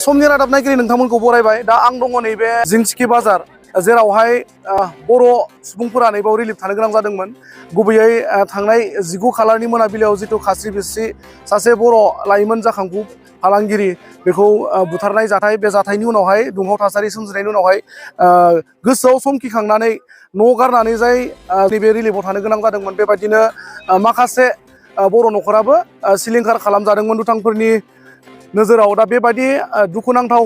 समनि रादाब नायगिरि नोंथांमोनखौ बरायबाय। दा आं दङ नैबे जिंसिखि बाजार, जेरावहाय बर' सुबुंफोरा नैबाव रिलिफ थानो गोनां जादोंमोन। गुबैयै थांनाय 19 खालारनि मोनाबिलियाव जिथु खास्रि बिस्रि सासे बर' लाइमोन जाखांफु फालांगिरि बेखौ बुथारनाय जाथाय, बे जाथायनि उनावहाय दुंहाव थासारि सोमजिनायनि उनावहाय गोसोआव समखिखांनानै न' गारनानै जाय नैबे रिलिफआव थानो गोनां जादोंमोन। बेबायदिनो माखासे बर' न'खराबो सिलिंखार खालामजादोंमोन दुथांफोरनि नोजोराव। दा बेबायदि दुखुनांथाव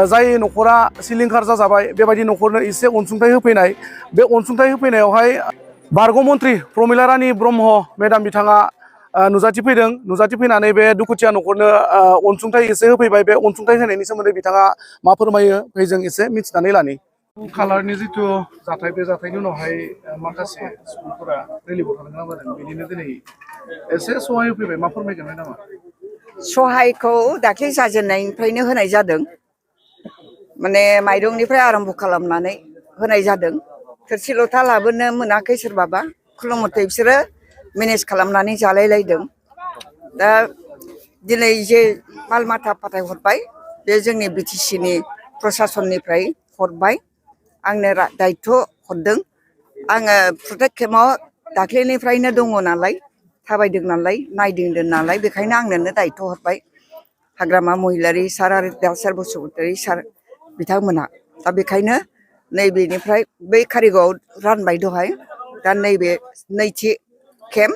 जाय न'खरा सिलिंखार जाजाबाय, बेबायदि न'खरनो एसे अनसुंथाइ होफैनाय, बे अनसुंथाइ होफैनायावहाय बारग' मन्त्रि प्रमिला रानि ब्रह्म मेडाम बिथाङा नुजाथिफैनानै बे दुखुथिया न'खरनो अनसुंथाइ एसे होफैबाय। बे अनसुंथाइ होनायनि सोमोन्दै बिथाङा मा फोरमायो फै जों एसे मिथिनानै लानि। खालारनि जिथु जाथाय, बे जाथायनि उनावहाय माखासे सुबुंफोरा रिलिफआव थानो गोनां जादों। बिदिनो दिनै एसे सहाय होफैबाय, मा फोरमायगोन मेडामा? सहायखौ दाख्लै जाजेननायनिफ्रायनो होनाय जादों। माने माइरंनिफ्राय आरम्भ खालामनानै होनाय जादों। थोरसि लथा लाबोनो मोनाखै सोरबाबा, खुनुमथे बिसोरो मेनेज खालामनानै जालायलायदों। दा दिनै जे माल माथा फाथायहरबाय, बे जोंनि बिटिसिनि प्रसासननिफ्राय हरबाय, आंनो दायथ' हरदों। आङो प्रटेक्ट केम्पआव दाख्लैनिफ्रायनो दङ नालाय, थाबायदों नालाय, नायदिंदों नालाय, बेखायनो आंनोनो दायथ' हरबाय हाग्रामा महिलारि सार आरो देरहासार बसुमतारी सार बिथांमोनहा। दा बेखायनो नैबेनिफ्राय बै कारिगावआव रानबाय दहाय। दा नैबे नैथि केम्प,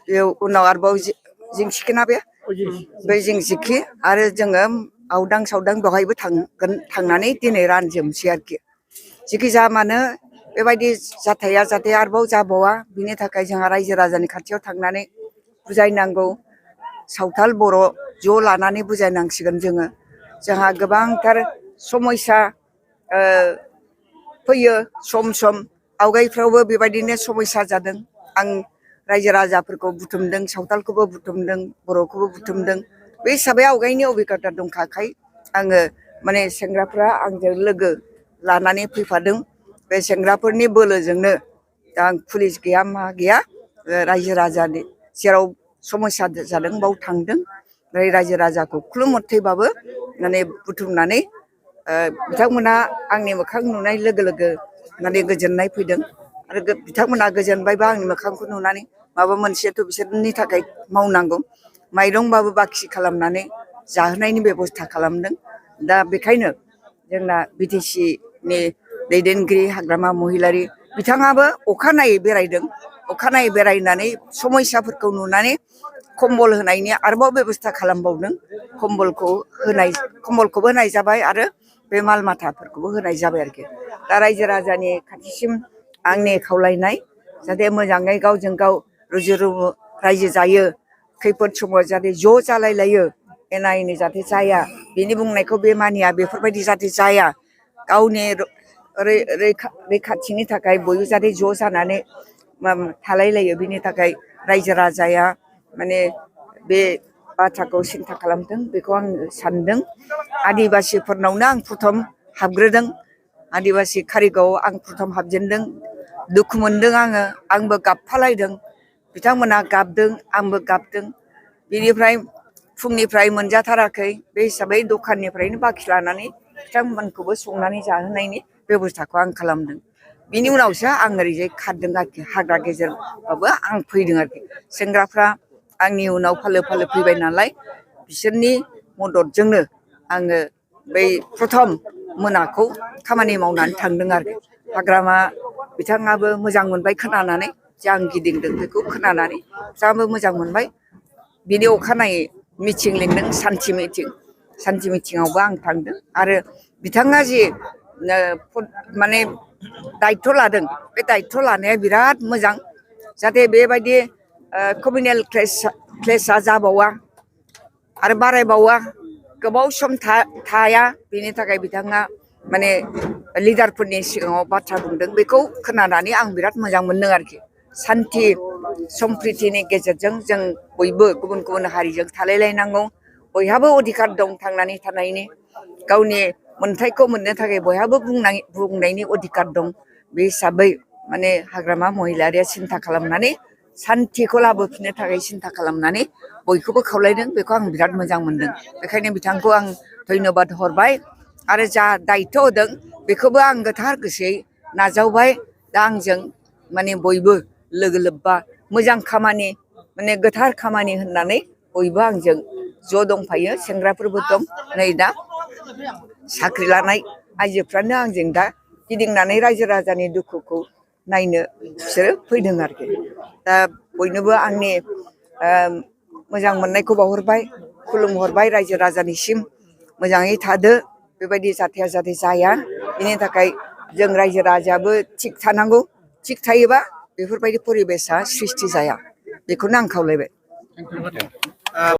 बेयाव उनाव आरोबाव जिंसिखि ना बे जिंसिखि, आरो जोङो आवदां सावदां बेवहायबो थांनानै दिनै रानजोबनोसै आरोखि। जिखि जाया मानो बेबायदि जाथाया जाहाथे आरोबाव जाबावा, बिनि थाखाय जोंहा रायजो राजानि खाथियाव थांनानै बुजायनांगौ। सावथाल बर' ज' लानानै बुजायनांसिगोन जोङो। जोंहा गोबांथार समयसा फैयो सम सम, आवगायफ्रावबो बेबायदिनो समयसा जादों। आं रायजो राजाफोरखौ बुथुमदों, सावथालखौबो बुथुमदों, बर'खौबो बुथुमदों। बे हिसाबै आवगायनि अबिगथा दंखाखाय आङो माने सेंग्राफ्रा आंजों लोगो लानानै फैफादों। बे सेंग्राफोरनि बोलोजोंनो दा आं पुलिस गैया मा गैया, रायजो राजानि जेराव समयसा जादों बाव थांदों। ओमफ्राय रायजो राजाखौ खुनुमथेबाबो माने बुथुमनानै बिथांमोना आंनि मोखां नुनाय लोगो लोगो माने गोजोननाय फैदों। आरो बिथांमोना गोजोनबायबा आंनि मोखांखौ नुनानै माबा मोनसेथ' बिसोरनि थाखाय मावनांगौ, माइरंबाबो बाखि खालामनानै जाहोनायनि बेब'स्था खालामदों। दा बेखायनो जोंना बिटिसिनि दैदेनगिरि हाग्रामा महिलारि बिथाङाबो अखानायै बेरायदों। अखानायै बेरायनानै समयसाफोरखौ नुनानै कम्बल होनायनि आरोबाव बेब'स्था खालामबावदों। कम्बलखौबो होनाय जाबाय आरो बे माल माथाफोरखौबो होनाय जाबाय आरोखि। दा रायजो राजानि खाथिसिम आंनि खावलायनाय, जाहाथे मोजाङै गावजों गाव रुजु रुमु रायजो जायो, खैफोद समाव जाहाथे ज' जालायलायो, एना एनि जाहाथे जाया, बिनि बुंनायखौ बे मानिया, बेफोरबायदि जाहाथे जाया। गावनि रैखाथिनि थाखाय बयबो जाहाथे ज' जानानै थालायलायो, बिनि थाखाय रायजो राजाया माने बे बाथ्राखौ सिन्था खालामदों, बेखौ आं सानदों। आदिबासिफोरनावनो आं प्रथम हाबग्रोदों। आदिबासि कारिगावआव आं प्रथम हाबजेनदों। दुखु मोनदों आङो, आंबो गाबफालायदों। बिथांमोना गाबदों, आंबो गाबदों। बिनिफ्राय फुंनिफ्राय मोनजाथाराखै, बे हिसाबै दखाननिफ्रायनो बाखि लानानै बिथांमोनखौबो संनानै जाहोनायनि बेब'स्थाखौ आं खालामदों। बिनि उनावसो आं ओरैजाय खारदों आरोखि, हाग्रा गेजेरबाबो आं फैदों आरोखि। सेंग्राफ्रा आंनि उनाव फालो फालो फैबाय नालाय, बिसोरनि मददजोंनो आङो बै प्रथम मोनाखौ खामानि मावनानै थांदों आरोखि। हाग्रामा बिथाङाबो मोजां मोनबाय खोनानानै, जे आं गिदिंदों बेखौ खोनानानै बिथाङाबो मोजां मोनबाय। बिनि अखानायै मिटिं लिंदों, सान्थि मिटिङावबो आं थांदों। आरो बिथाङा जि माने दायथ' लादों, बे दायथ' लानाया बिराद मोजां। जाहाथे बेबायदि कमिउनेल क्लेशआ जाबावा आरो बारायबावा, गोबाव सम थाया, बेनि थाखाय बिथाङा माने लिडारफोरनि सिगाङाव बाथ्रा बुंदों। बेखौ खोनानानै आं बिराद मोजां मोनदों आरोखि। सान्थि सम्प्रितिनि गेजेरजों जों बयबो गुबुन गुबुन हारिजों थालायलायनांगौ। बयहाबो अधिकार दं थांनानै थानायनि, गावनि मोन्थायखौ मोननो थाखाय बयहाबो बुंनायनि अधिकार दं। बे हिसाबै माने हाग्रामा महिलारिया सिन्था खालामनानै सान्थिखौ लाबोफिननो थाखाय सिन्था खालामनानै बयखौबो खावलायदों। बेखौ आं बिराद मोजां मोनदों। बेखायनो बिथांखौ आं धन्यबाद हरबाय आरो जा दायित्व होदों बेखौबो आं गोथार गोसोयै नाजावबाय दा आंजों माने बयबो लोगो लोब्बा मोजां खामानि माने गोथार खामानि होननानै बयबो आंजों ज' दंफायो सेंग्राफोरबो दं नै दा साख्रि लानाय आइजोफ्रानो आंजों दा गिदिंनानै रायजो राजानि दुखुखौ नायनो बिसोरो फैदों आरोखि दा बयनोबो आंनि मोजां मोननायखौ बावहरबाय खुलुमहरबाय रायजो राजानिसिम मोजाङै थादो बेबायदि जाथाया जाहाथे जाया बेनि थाखाय जों रायजो राजायाबो थिग थानांगौ थिग थायोबा बेफोरबायदि परिबेसा सृष्टि जाया बेखौनो आं खावलायबाय।